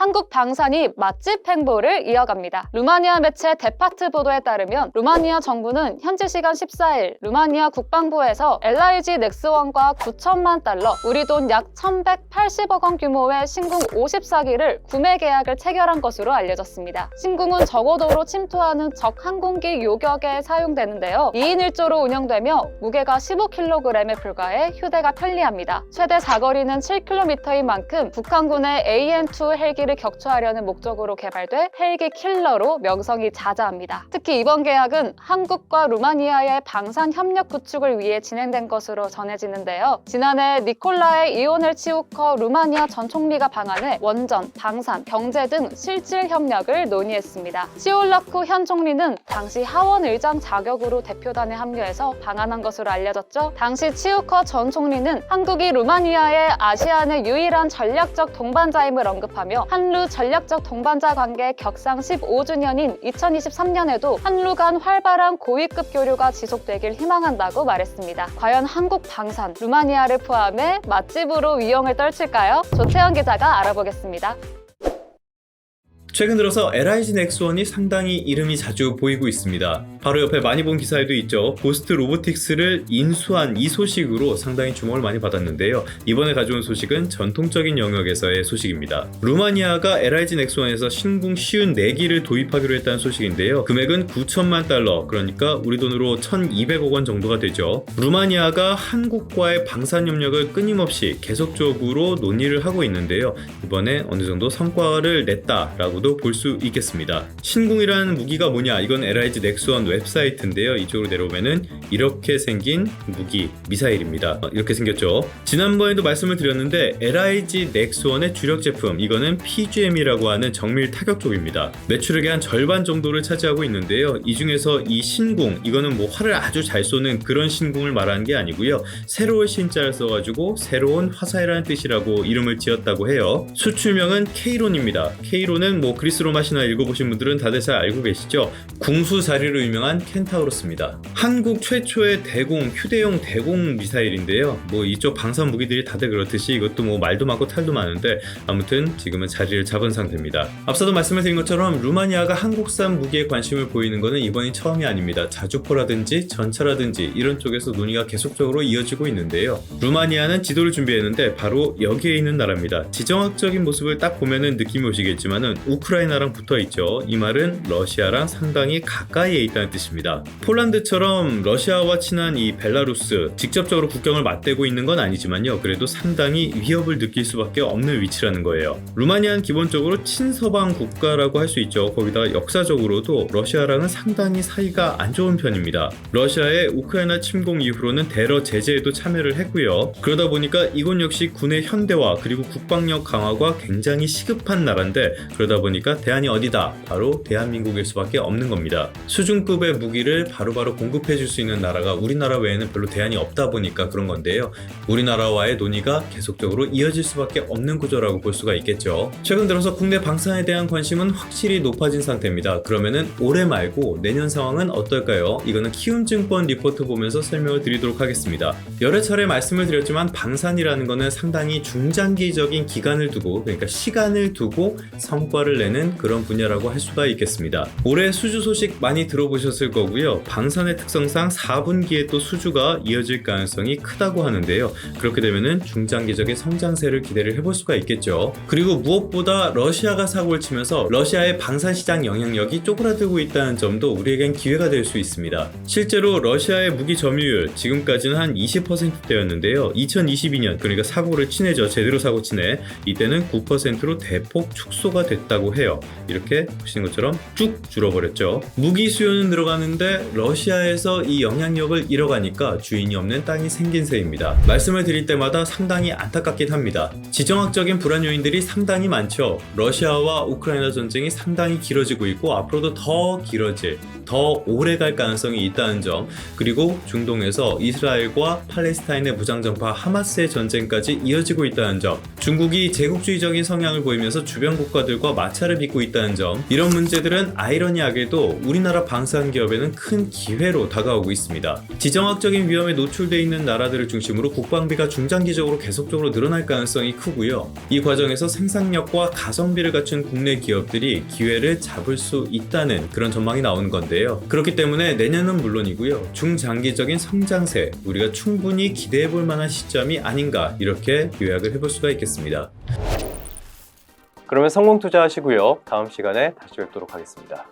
한국 방산이 맛집 행보를 이어갑니다. 루마니아 매체 데파트 보도에 따르면 루마니아 정부는 현지 시간 14일 루마니아 국방부에서 LIG 넥스원과 9천만 달러, 우리 돈 약 1180억 원 규모의 신궁 54기를 구매 계약을 체결한 것으로 알려졌습니다. 신궁은 저고도로 침투하는 적 항공기 요격에 사용되는데요. 2인 1조로 운영되며 무게가 15kg에 불과해 휴대가 편리합니다. 최대 사거리는 7km인 만큼 북한군의 AN-2 헬기를 격추하려는 목적으로 개발돼 헬기 킬러로 명성이 자자합니다. 특히 이번 계약은 한국과 루마니아의 방산 협력 구축을 위해 진행된 것으로 전해지는데요. 지난해 니콜라이 이오넬치우커 루마니아 전 총리가 방한해 원전, 방산, 경제 등 실질 협력을 논의했습니다. 치올라쿠 현 총리는 당시 하원 의장 자격으로 대표단에 합류해서 방한한 것으로 알려졌죠. 당시 치우커 전 총리는 한국이 루마니아의 아시안의 유일한 전략적 동반자임을 언급하며 한루 전략적 동반자 관계 격상 15주년인 2023년에도 한루 간 활발한 고위급 교류가 지속되길 희망한다고 말했습니다. 과연 한국 방산, 루마니아를 포함해 맛집으로 위용을 떨칠까요? 조태현 기자가 알아보겠습니다. 최근 들어서 LIG 넥스원이 상당히 이름이 자주 보이고 있습니다. 바로 옆에 많이 본 기사에도 있죠. 고스트 로보틱스를 인수한 이 소식으로 상당히 주목을 많이 받았는데요. 이번에 가져온 소식은 전통적인 영역에서의 소식입니다. 루마니아가 LIG 넥스원에서 신궁 54기를 도입하기로 했다는 소식인데요. 금액은 9천만 달러, 그러니까 우리 돈으로 1200억 원 정도가 되죠. 루마니아가 한국과의 방산 협력을 끊임없이 계속적으로 논의를 하고 있는데요. 이번에 어느 정도 성과를 냈다라고도 볼 수 있겠습니다. 신궁이라는 무기가 뭐냐? 이건 LIG 넥스원 웹사이트인데요. 이쪽으로 내려오면은 이렇게 생긴 무기, 미사일입니다. 이렇게 생겼죠. 지난번에도 말씀을 드렸는데 LIG 넥스원의 주력 제품, 이거는 PGM이라고 하는 정밀 타격족입니다. 매출액의 한 절반 정도를 차지하고 있는데요. 이 중에서 이 신궁, 이거는 뭐 활을 아주 잘 쏘는 그런 신궁을 말하는 게 아니고요. 새로운 신자를 써가지고 새로운 화살이라는 뜻이라고 이름을 지었다고 해요. 수출명은 케이론입니다. 케이론은 뭐 그리스 로마 신화 읽어보신 분들은 다들 잘 알고 계시죠? 궁수 자리로 유명한 켄타우로스입니다. 한국 최초의 대공, 휴대용 대공 미사일인데요. 뭐 이쪽 방산 무기들이 다들 그렇듯이 이것도 뭐 말도 많고 탈도 많은데 아무튼 지금은 자리를 잡은 상태입니다. 앞서도 말씀을 드린 것처럼 루마니아가 한국산 무기에 관심을 보이는 것은 이번이 처음이 아닙니다. 자주포라든지 전차라든지 이런 쪽에서 논의가 계속적으로 이어지고 있는데요. 루마니아는 지도를 준비했는데 바로 여기에 있는 나라입니다. 지정학적인 모습을 딱 보면은 느낌이 오시겠지만은 우크라이나랑 붙어있죠. 이 말은 러시아랑 상당히 가까이에 있다는 뜻입니다. 폴란드처럼 러시아와 친한 이 벨라루스, 직접적으로 국경을 맞대고 있는 건 아니지만요. 그래도 상당히 위협을 느낄 수밖에 없는 위치라는 거예요. 루마니아는 기본적으로 친서방 국가라고 할 수 있죠. 거기다가 역사적으로도 러시아랑은 상당히 사이가 안 좋은 편입니다. 러시아의 우크라이나 침공 이후로는 대러 제재에도 참여를 했고요. 그러다 보니까 이곳 역시 군의 현대화 그리고 국방력 강화가 굉장히 시급한 나라인데, 그러다 보니까 대안이 어디다? 바로 대한민국일 수밖에 없는 겁니다. 수준급의 무기를 바로바로 공급해 줄 수 있는 나라가 우리나라 외에는 별로 대안이 없다 보니까 그런 건데요. 우리나라와의 논의가 계속적으로 이어질 수밖에 없는 구조라고 볼 수가 있겠죠. 최근 들어서 국내 방산에 대한 관심은 확실히 높아진 상태입니다. 그러면은 올해 말고 내년 상황은 어떨까요? 이거는 키움증권 리포트 보면서 설명을 드리도록 하겠습니다. 여러 차례 말씀을 드렸지만 방산이라는 거는 상당히 중장기적인 기간을 두고, 그러니까 시간을 두고 성과를 내는 그런 분야라고 할 수가 있겠습니다. 올해 수주 소식 많이 들어보셨을 거고요. 방산의 특성상 4분기에 또 수주가 이어질 가능성이 크다고 하는데요. 그렇게 되면은 중장기적인 성장세를 기대를 해볼 수가 있겠죠. 그리고 무엇보다 러시아가 사고를 치면서 러시아의 방산 시장 영향력이 쪼그라들고 있다는 점도 우리에겐 기회가 될 수 있습니다. 실제로 러시아의 무기 점유율 지금까지는 한 20%대였는데요. 2022년, 그러니까 사고를 치내죠. 제대로 사고 치네. 이때는 9%로 대폭 축소가 됐다고 해요. 이렇게 보시는 것처럼 쭉 줄어버렸죠. 무기 수요는 늘어가는데 러시아에서 이 영향력을 잃어가니까 주인이 없는 땅이 생긴 셈입니다. 말씀을 드릴 때마다 상당히 안타깝긴 합니다. 지정학적인 불안 요인들이 상당히 많죠. 러시아와 우크라이나 전쟁이 상당히 길어지고 있고 앞으로도 더 길어질, 더 오래 갈 가능성이 있다는 점, 그리고 중동에서 이스라엘과 팔레스타인의 무장정파 하마스의 전쟁까지 이어지고 있다는 점, 중국이 제국주의적인 성향을 보이면서 주변 국가들과 박차를 빚고 있다는 점, 이런 문제들은 아이러니하게도 우리나라 방산 기업에는 큰 기회로 다가오고 있습니다. 지정학적인 위험에 노출되어 있는 나라들을 중심으로 국방비가 중장기적으로 계속적으로 늘어날 가능성이 크고요. 이 과정에서 생산력과 가성비를 갖춘 국내 기업들이 기회를 잡을 수 있다는 그런 전망이 나오는 건데요. 그렇기 때문에 내년은 물론이고요. 중장기적인 성장세, 우리가 충분히 기대해 볼 만한 시점이 아닌가, 이렇게 요약을 해볼 수가 있겠습니다. 그러면 성공 투자하시고요. 다음 시간에 다시 뵙도록 하겠습니다.